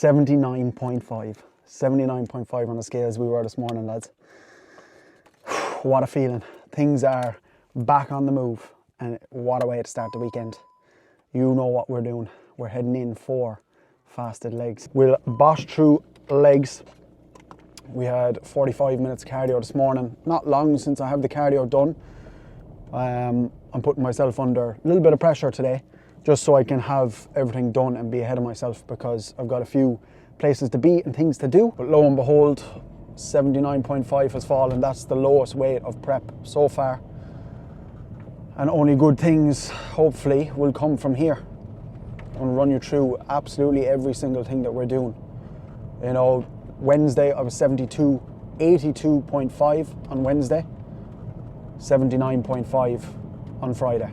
79.5. 79.5 on the scales we were this morning, lads. What a feeling. Things are back on the move, and what a way to start the weekend. You know what we're doing. We're heading in for fasted legs. We'll bosh through legs. We had 45 minutes cardio this morning. Not long since I have the cardio done. I'm putting myself under a little bit of pressure today, just so I can have everything done and be ahead of myself, because I've got a few places to be and things to do. But lo and behold, 79.5 has fallen. That's the lowest weight of prep so far. And only good things, hopefully, will come from here. I'm going to run you through absolutely every single thing that we're doing. You know, Wednesday I was 82.5 on Wednesday, 79.5 on Friday.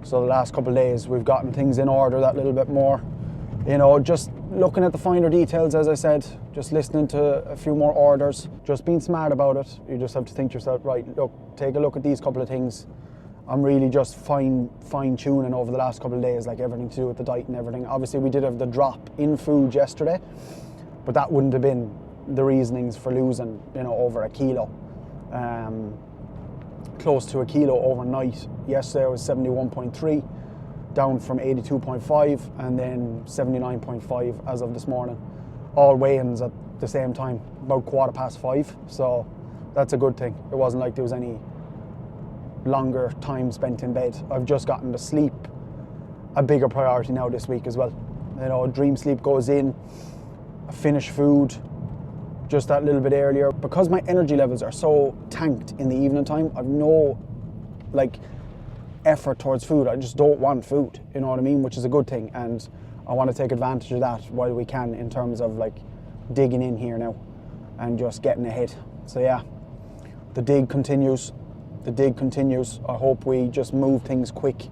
So the last couple of days we've gotten things in order that little bit more. You know, just looking at the finer details, as I said, just listening to a few more orders, just being smart about it. You just have to think to yourself, right, look, take a look at these couple of things. I'm really just fine tuning over the last couple of days, like everything to do with the diet and everything. Obviously we did have the drop in food yesterday, but that wouldn't have been the reasonings for losing, you know, over a kilo. Close to a kilo overnight. Yesterday I was 71.3, down from 82.5, and then 79.5 as of this morning. All weigh-ins at the same time, about 5:15. So that's a good thing. It wasn't like there was any longer time spent in bed. I've just gotten to sleep a bigger priority now this week as well. You know, dream sleep goes in, I finish food just that little bit earlier. Because my energy levels are so tanked in the evening time, I've no effort towards food. I just don't want food, you know what I mean, which is a good thing, and I want to take advantage of that while we can, in terms of digging in here now and just getting ahead. So yeah, the dig continues. I hope we just move things quick,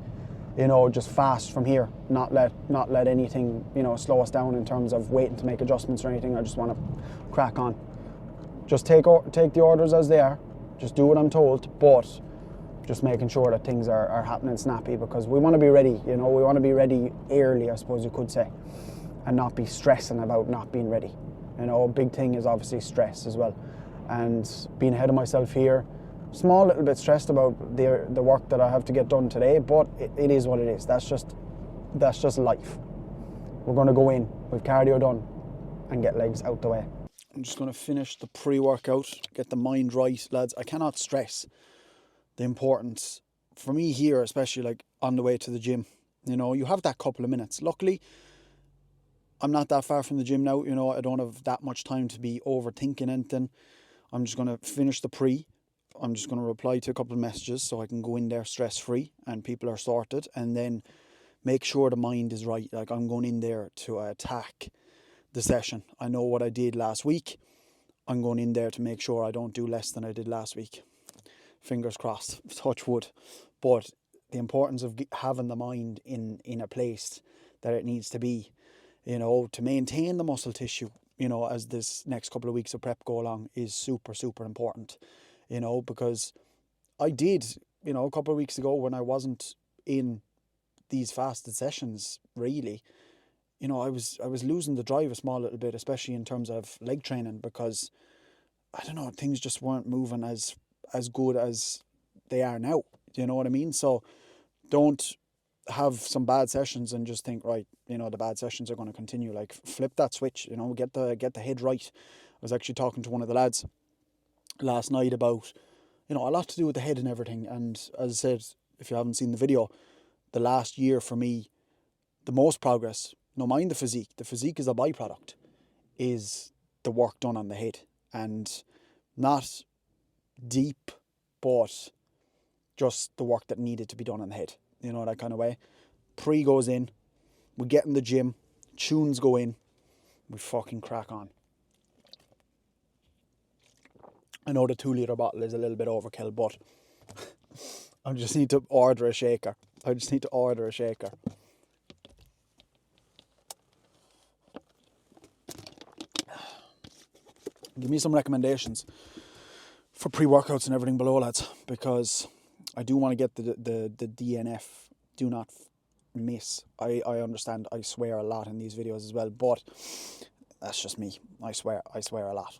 you know, just fast from here, not let anything, you know, slow us down in terms of waiting to make adjustments or anything. I just want to crack on. Just take the orders as they are, just do what I'm told, but just making sure that things are happening snappy, because we want to be ready, you know, we want to be ready early, I suppose you could say, and not be stressing about not being ready. You know, a big thing is obviously stress as well, and being ahead of myself here. Small little bit stressed about the work that I have to get done today, but it is what it is. That's just life. We're going to go in with cardio done and get legs out the way. I'm just going to finish the pre-workout, get the mind right, lads. I cannot stress the importance for me here, especially on the way to the gym. You know, you have that couple of minutes. Luckily, I'm not that far from the gym now. You know, I don't have that much time to be overthinking anything. I'm just going to finish the pre. I'm just going to reply to a couple of messages so I can go in there stress-free and people are sorted, and then make sure the mind is right. I'm going in there to attack the session. I know what I did last week. I'm going in there to make sure I don't do less than I did last week. Fingers crossed, touch wood. But the importance of having the mind in a place that it needs to be, you know, to maintain the muscle tissue, you know, as this next couple of weeks of prep go along, is super, super important. You know, because I did, you know, a couple of weeks ago when I wasn't in these fasted sessions, really, you know, I was losing the drive a small little bit, especially in terms of leg training, because, I don't know, things just weren't moving as good as they are now. Do you know what I mean? So don't have some bad sessions and just think, right, you know, the bad sessions are going to continue. Flip that switch, you know, get the head right. I was actually talking to one of the lads last night about, you know, a lot to do with the head and everything. And as I said, if you haven't seen the video, the last year for me, the most progress, no mind the physique is a byproduct, is the work done on the head. And not deep, but just the work that needed to be done on the head, you know, that kind of way. Pre goes in, we get in the gym, tunes go in, we fucking crack on. I know the 2-litre bottle is a little bit overkill, but I just need to order a shaker. Give me some recommendations for pre-workouts and everything below, lads, because I do want to get the DNF, do not miss. I understand I swear a lot in these videos as well, but that's just me. I swear a lot.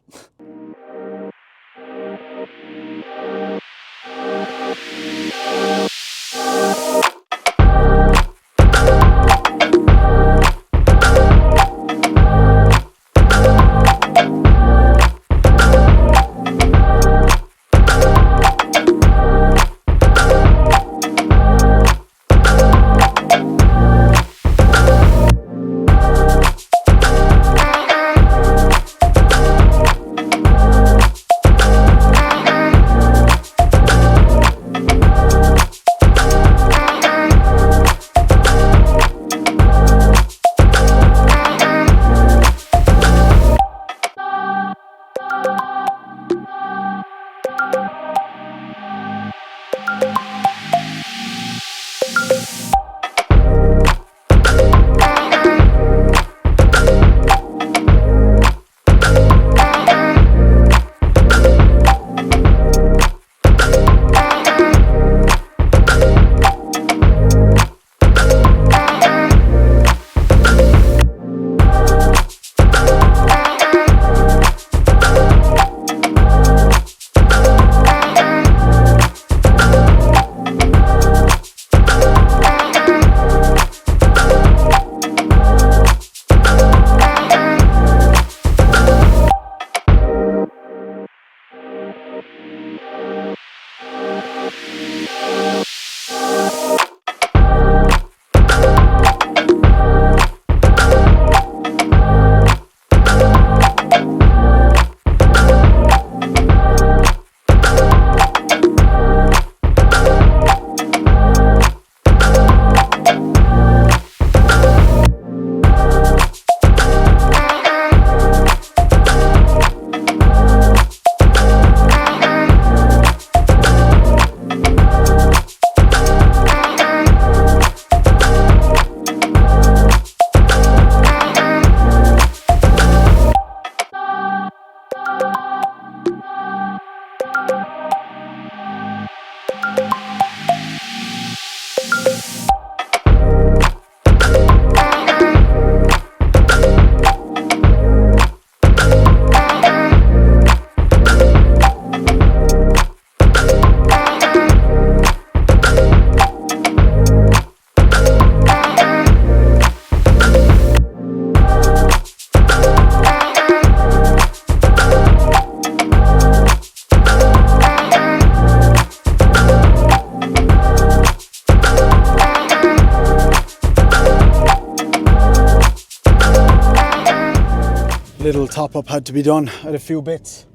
Little top up had to be done. I had a few bits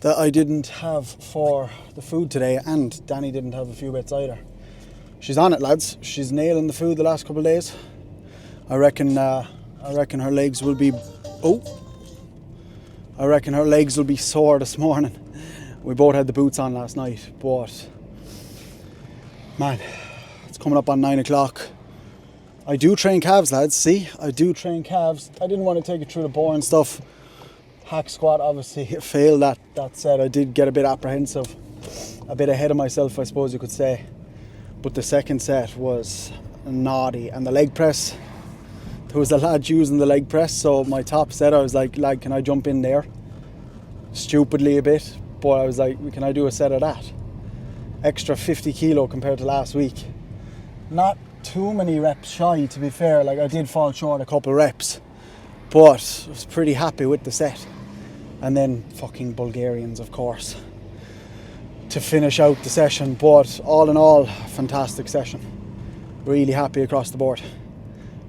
that I didn't have for the food today, and Danny didn't have a few bits either. She's on it, lads. She's nailing the food the last couple of days. I reckon her legs will be sore this morning. We both had the boots on last night, but man, it's coming up on 9 o'clock. I do train calves, lads. See, I do train calves. I didn't want to take it through the boring stuff. Hack squat, obviously, failed that. That said, I did get a bit apprehensive, a bit ahead of myself, I suppose you could say. But the second set was naughty, and the leg press. There was a lad using the leg press, so my top set, I was like, lad, can I jump in there? Stupidly a bit, but I was like, can I do a set of that? Extra 50 kilo compared to last week. Not too many reps shy, to be fair. Like, I did fall short a couple of reps, but I was pretty happy with the set. And then fucking Bulgarians, of course, to finish out the session. But all in all, fantastic session. Really happy across the board.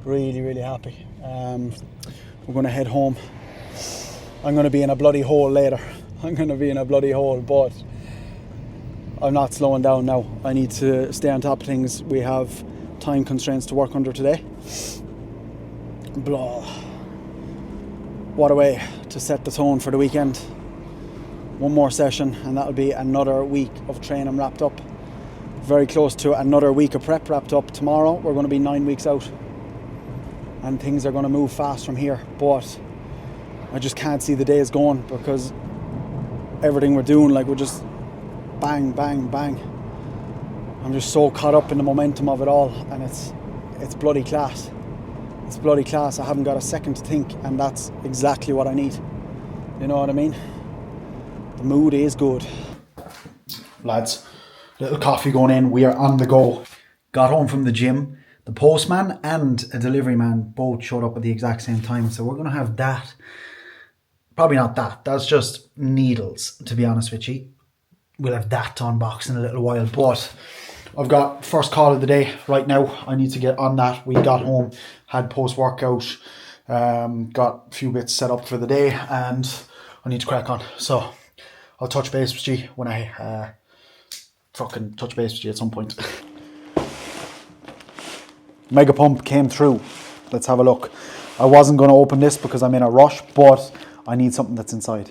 Really, really happy. We're going to head home. I'm going to be in a bloody hole later. I'm going to be in a bloody hole, but I'm not slowing down now. I need to stay on top of things. We have time constraints to work under today. Blah. What a way to set the tone for the weekend. One more session and that'll be another week of training wrapped up. Very close to another week of prep wrapped up. Tomorrow we're going to be 9 weeks out and things are going to move fast from here, but I just can't see the days going because everything we're doing, like, we're just bang, bang, bang. I'm just so caught up in the momentum of it all, and it's bloody class. It's bloody class. I haven't got a second to think, and that's exactly what I need. You know what I mean? The mood is good. Lads, little coffee going in. We are on the go. Got home from the gym. The postman and a delivery man both showed up at the exact same time. So we're going to have that. Probably not that. That's just needles, to be honest with you. We'll have that to unbox in a little while. But I've got first call of the day right now. I need to get on that. We got home, had post-workout, got a few bits set up for the day, and I need to crack on. So I'll touch base with you when I fucking touch base with you at some point. Mega Pump came through. Let's have a look. I wasn't going to open this because I'm in a rush, but I need something that's inside.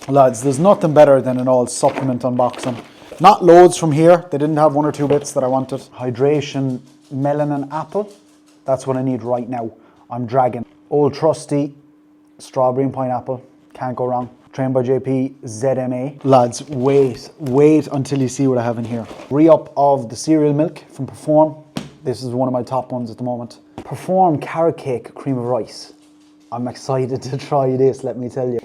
Lads, there's nothing better than an all supplement unboxing. Not loads from here. They didn't have one or two bits that I wanted. Hydration, melon and apple. That's what I need right now. I'm dragging. Old trusty, strawberry and pineapple. Can't go wrong. Trained by JP, ZMA. Lads, wait until you see what I have in here. Re-up of the cereal milk from Perform. This is one of my top ones at the moment. Perform carrot cake cream of rice. I'm excited to try this, let me tell you.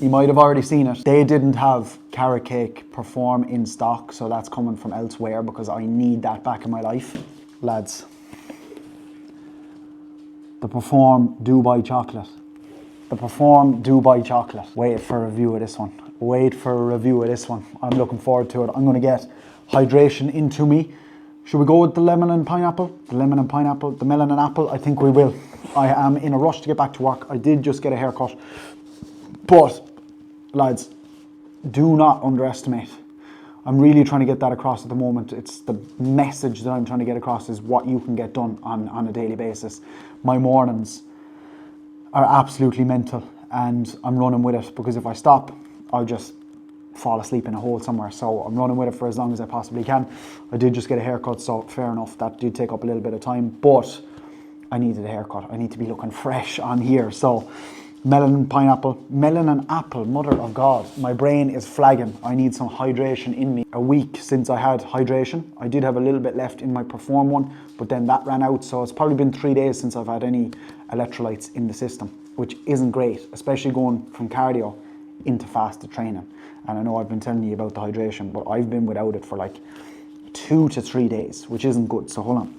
You might have already seen it. They didn't have carrot cake Perform in stock, so that's coming from elsewhere because I need that back in my life. Lads, the Perform Dubai chocolate. The Perform Dubai chocolate. Wait for a review of this one. Wait for a review of this one. I'm looking forward to it. I'm going to get hydration into me. Should we go with the lemon and pineapple? The lemon and pineapple, the melon and apple? I think we will. I am in a rush to get back to work. I did just get a haircut. But, lads, do not underestimate. I'm really trying to get that across at the moment. It's the message that I'm trying to get across is what you can get done on a daily basis. My mornings are absolutely mental and I'm running with it because if I stop, I'll just fall asleep in a hole somewhere. So I'm running with it for as long as I possibly can. I did just get a haircut, so fair enough. That did take up a little bit of time, but I needed a haircut. I need to be looking fresh on here. So melon and pineapple, melon and apple, mother of God. My brain is flagging. I need some hydration in me. A week since I had hydration. I did have a little bit left in my Perform one, but then that ran out. So it's probably been 3 days since I've had any electrolytes in the system, which isn't great, especially going from cardio into fasted training. And I know I've been telling you about the hydration, but I've been without it for like 2 to 3 days, which isn't good. So hold on.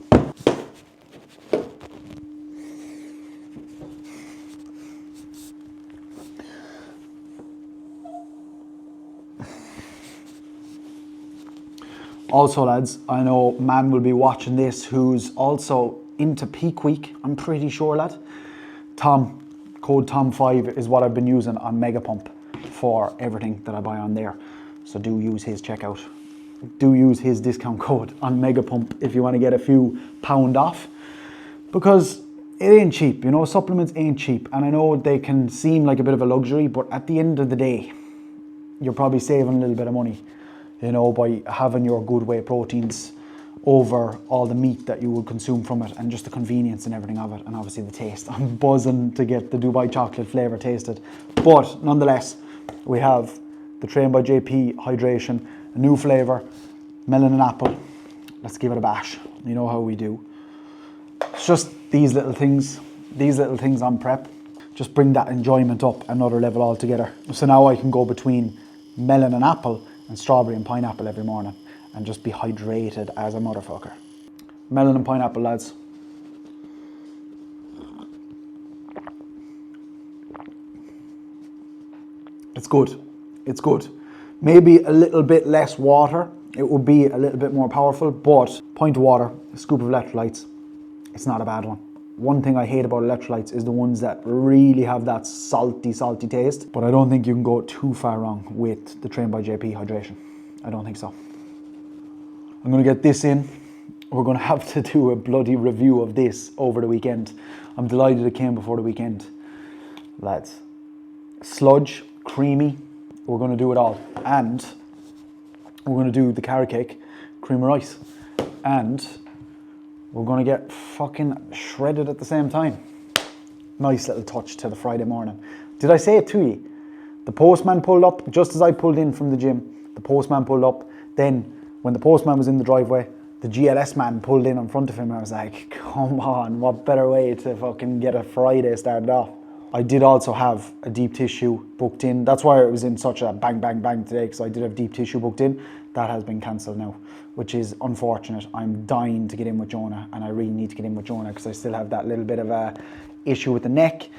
Also, lads, I know man will be watching this who's also into peak week. I'm pretty sure, lad. Tom, code Tom5 is what I've been using on Mega Pump for everything that I buy on there. So do use his checkout. Do use his discount code on Mega Pump if you want to get a few pound off. Because it ain't cheap, you know, supplements ain't cheap. And I know they can seem like a bit of a luxury, but at the end of the day, you're probably saving a little bit of money, you know, by having your good whey proteins over all the meat that you would consume from it and just the convenience and everything of it, and obviously the taste. I'm buzzing to get the Dubai chocolate flavour tasted. But nonetheless, we have the Train by JP Hydration, a new flavour, melon and apple. Let's give it a bash. You know how we do. It's just these little things on prep, just bring that enjoyment up another level altogether. So now I can go between melon and apple and strawberry and pineapple every morning and just be hydrated as a motherfucker. Melon and pineapple, lads. It's good. It's good. Maybe a little bit less water. It would be a little bit more powerful, but pint of water, a scoop of electrolytes, it's not a bad one. One thing I hate about electrolytes is the ones that really have that salty taste, but I don't think you can go too far wrong with the Train by JP hydration. I don't think so. I'm gonna get this in. We're gonna have to do a bloody review of this over the weekend. I'm delighted it came before the weekend. Lads, sludge, creamy, we're gonna do it all. And we're gonna do the carrot cake, cream of rice. And we're gonna get fucking shredded at the same time. Nice little touch to the Friday morning. Did I say it to you? The postman pulled up just as I pulled in from the gym. The postman pulled up. Then when the postman was in the driveway, the GLS man pulled in front of him. I was like, come on, what better way to fucking get a Friday started off. I did also have a deep tissue booked in. That's why it was in such a bang, bang, bang today, because I did have deep tissue booked in. That has been cancelled now, which is unfortunate. I'm dying to get in with Jonah, and I really need to get in with Jonah because I still have that little bit of a issue with the neck.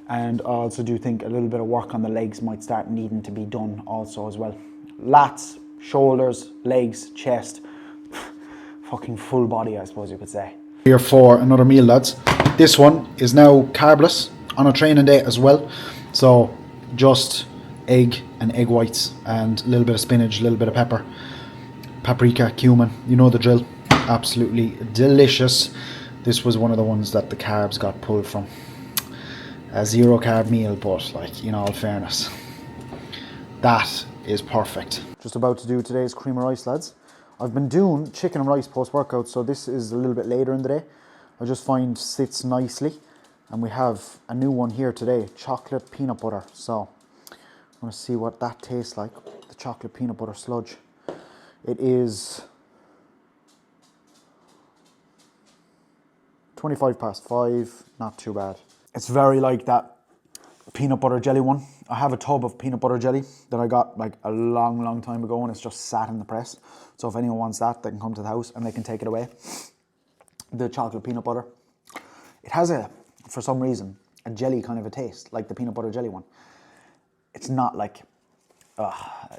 And I also do think a little bit of work on the legs might start needing to be done also as well. Lats, shoulders, legs, chest, fucking full body, I suppose you could say. Here for another meal, lads. This one is now carbless on a training day as well. So just egg and egg whites and a little bit of spinach, a little bit of pepper, paprika, cumin, you know the drill. Absolutely delicious. This was one of the ones that the carbs got pulled from. A 0 carb meal, but like, in all fairness, that is perfect. Just about to do today's cream of rice, lads. I've been doing chicken and rice post-workout, so this is a little bit later in the day. I just find sits nicely. And we have a new one here today, chocolate peanut butter. So I'm gonna see what that tastes like, the chocolate peanut butter sludge. It is 5:25, not too bad. It's very like that peanut butter jelly one. I have a tub of peanut butter jelly that I got like a long time ago, and it's just sat in the press. So if anyone wants that, they can come to the house and they can take it away. The chocolate peanut butter. It has for some reason, a jelly kind of a taste, like the peanut butter jelly one. It's not like,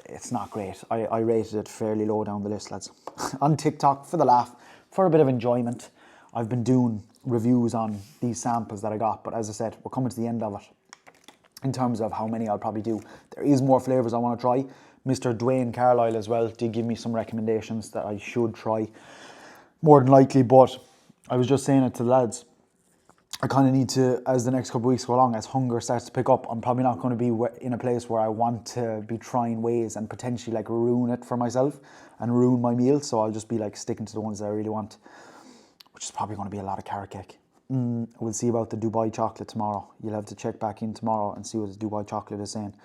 it's not great. I rated it fairly low down the list, lads. On TikTok, for the laugh, for a bit of enjoyment, I've been doing reviews on these samples that I got, but as I said, we're coming to the end of it. In terms of how many I'll probably do. There is more flavours I want to try. Mr. Dwayne Carlisle as well did give me some recommendations that I should try, more than likely, but I was just saying it to the lads. I kind of need to, as the next couple of weeks go along, as hunger starts to pick up, I'm probably not going to be in a place where I want to be trying ways and potentially like ruin it for myself and ruin my meal. So I'll just be like sticking to the ones that I really want, which is probably going to be a lot of carrot cake. We'll see about the Dubai chocolate tomorrow. You'll have to check back in tomorrow and see what the Dubai chocolate is saying.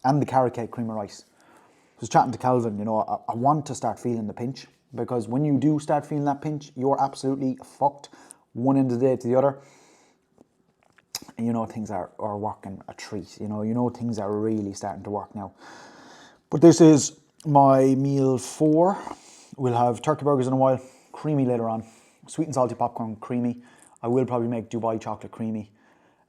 And the carrot cake cream of rice. I was chatting to Calvin, you know, I want to start feeling the pinch, because when you do start feeling that pinch, you're absolutely fucked one end of the day to the other. And you know things are working a treat. You know things are really starting to work now. But this is my meal 4. We'll have turkey burgers in a while, creamy later on, sweet and salty popcorn, creamy. I will probably make Dubai chocolate creamy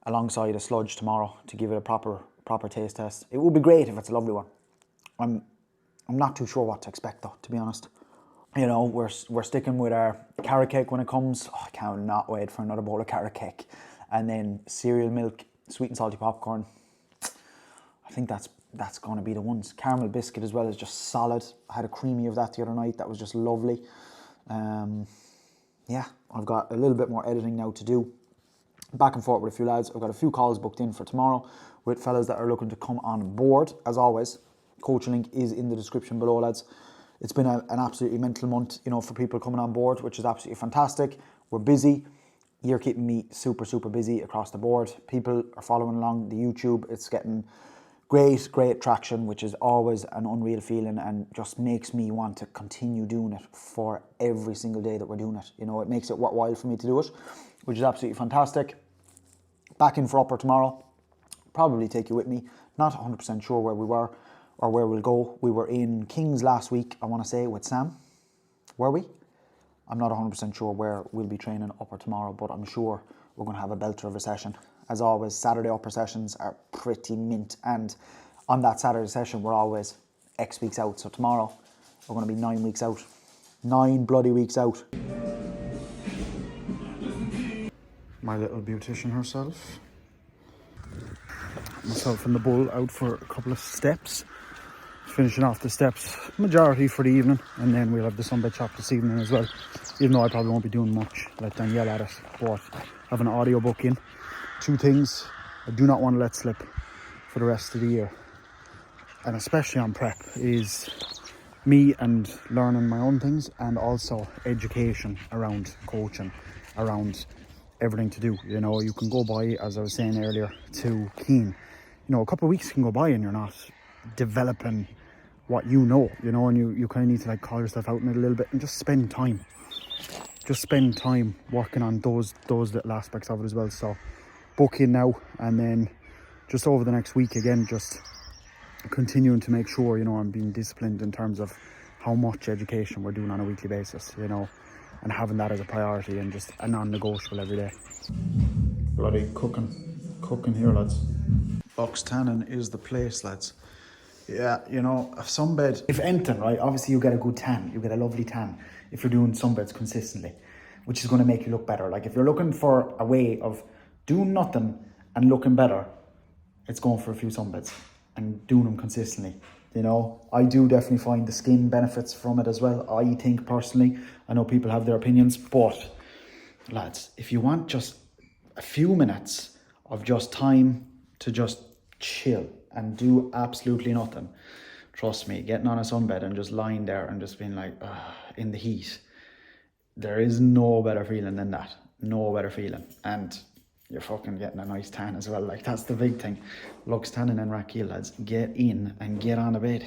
alongside a sludge tomorrow to give it a proper taste test. It would be great if it's a lovely one. I'm not too sure what to expect though, to be honest. You know, we're sticking with our carrot cake when it comes. I cannot wait for another bowl of carrot cake. And then cereal milk, sweet and salty popcorn. I think that's going to be the ones. Caramel biscuit as well is just solid. I had a creamy of that the other night. That was just lovely. Yeah, I've got a little bit more editing now to do. Back and forth with a few lads. I've got a few calls booked in for tomorrow with fellas that are looking to come on board. As always, coaching link is in the description below, lads. It's been an absolutely mental month, you know, for people coming on board, which is absolutely fantastic. We're busy. You're keeping me super busy across the board. People are following along the YouTube. It's getting great traction, which is always an unreal feeling and just makes me want to continue doing it for every single day that we're doing it. You know, it makes it worthwhile for me to do it, which is absolutely fantastic. Back in for upper tomorrow. Probably take you with me. Not 100% sure where we were or where we'll go. We were in Kings last week, I want to say, with Sam. Were we? I'm not 100% sure where we'll be training upper tomorrow, but I'm sure we're going to have a belter of a session. As always, Saturday upper sessions are pretty mint, and on that Saturday session, we're always X weeks out. So tomorrow, we're going to be 9 weeks out. 9 bloody weeks out. My little beautician herself. Myself and the bull out for a couple of steps. Finishing off the steps, majority for the evening, and then we'll have the Sunday chop this evening as well. Even though I probably won't be doing much, let Danielle at it, but I have an audio book in. 2 things I do not want to let slip for the rest of the year, and especially on prep, is me and learning my own things, and also education around coaching, around everything to do. You know, you can go by, as I was saying earlier, to Keen. You know, a couple of weeks can go by and you're not developing what you know, and you kind of need to like call yourself out in it a little bit and just spend time. just spend time working on those little aspects of it as well. So book in now, and then just over the next week again, just continuing to make sure, you know, I'm being disciplined in terms of how much education we're doing on a weekly basis, you know, and having that as a priority and just a non-negotiable every day. Bloody cooking here, lads. Box tanning is the place, lads. Yeah, you know, a sunbed. If anything, right, obviously you get a good tan, you get a lovely tan if you're doing sunbeds consistently, which is going to make you look better. Like if you're looking for a way of doing nothing and looking better, it's going for a few sunbeds and doing them consistently. You know, I do definitely find the skin benefits from it as well. I think personally, I know people have their opinions, but lads, if you want just a few minutes of just time to just chill and do absolutely nothing, trust me, getting on a sunbed and just lying there and just being like in the heat, there is no better feeling than that. No better feeling. And you're fucking getting a nice tan as well. Like, that's the big thing. Lux Tanning and Rackeel, lads, get in and get on a bed.